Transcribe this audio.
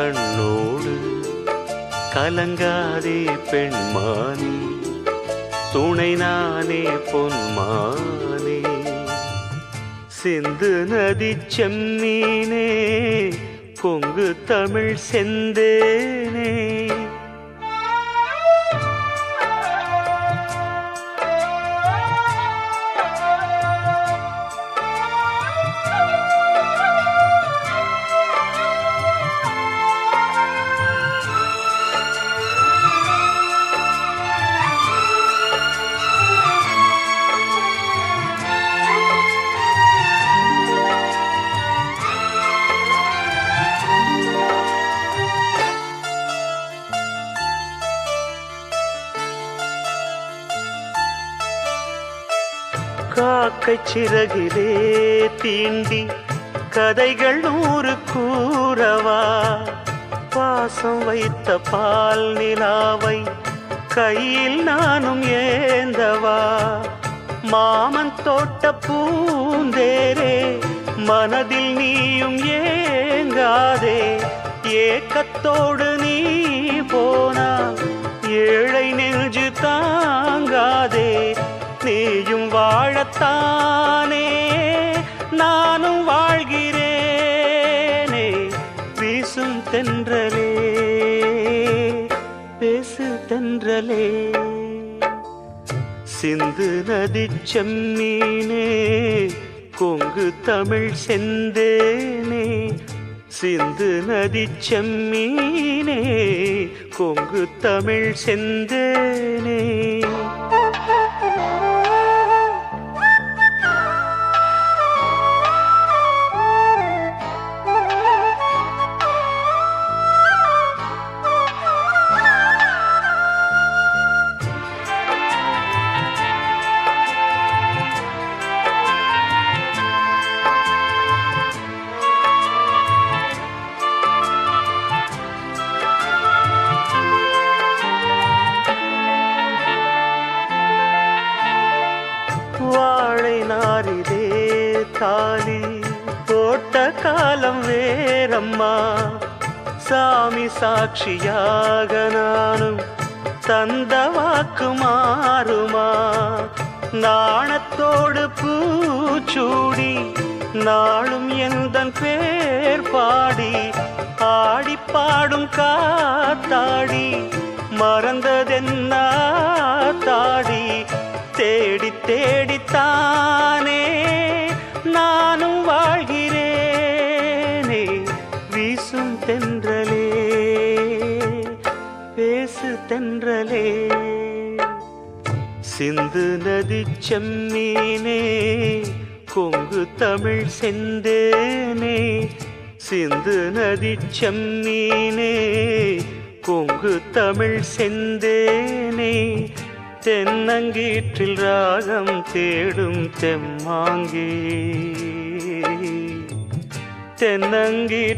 கண்ணோடு கலங்காதே பெண்மானே, துணை நானே பொன்மானே. சிந்து நதி செம்மீனே, பொங்கு தமிழ் செந்தேனே. காக்கை சிறகிலே தீண்டி கதைகள் 100 கூறவா, பாசம் வைத்த பால் நிலாவை கையில் நானும் ஏந்தவா. மாமன் தோட்ட பூந்தேரே, மனதில் நீயும் ஏங்காதே. ஏக்கத்தோடு நீ போனா ஏழை நெஞ்சு தாங்காதே. நீயும் வாழத்தானே நானும் வாழ்கிறேனே. வீசும் தென்றலே பேசு தென்றலே. சிந்து நதி செம்மீனே, கொங்கு தமிழ் செந்தேனே. சிந்து நதி செம்மீனே, கொங்கு தமிழ் செந்தேனே. வாழை நாரிலே தாலி போட்ட காலம் வேறம்மா. சாமி சாட்சியாக நானும் தந்த வாக்கு மாறுமா. நாணத்தோடு பூச்சூடி நாளும் எந்தன் பேர் பாடி, ஆடி பாடும் காத்தாடி மறந்ததென்ன தாடி. தேடி தேடித்தானே நானும் வாழ்கிறேனே. வீசும் தென்றலே பேசு தென்றலே. சிந்து நதி செம்மீனே, கொங்கு தமிழ் செந்தேனே. சிந்து நதி செம்மீனே, கொங்கு தமிழ் செந்தேனே. தென்னங்கீற்றில் ராகம் தேடும் தெம்மாங்கே. தென்னங்கீற்றில்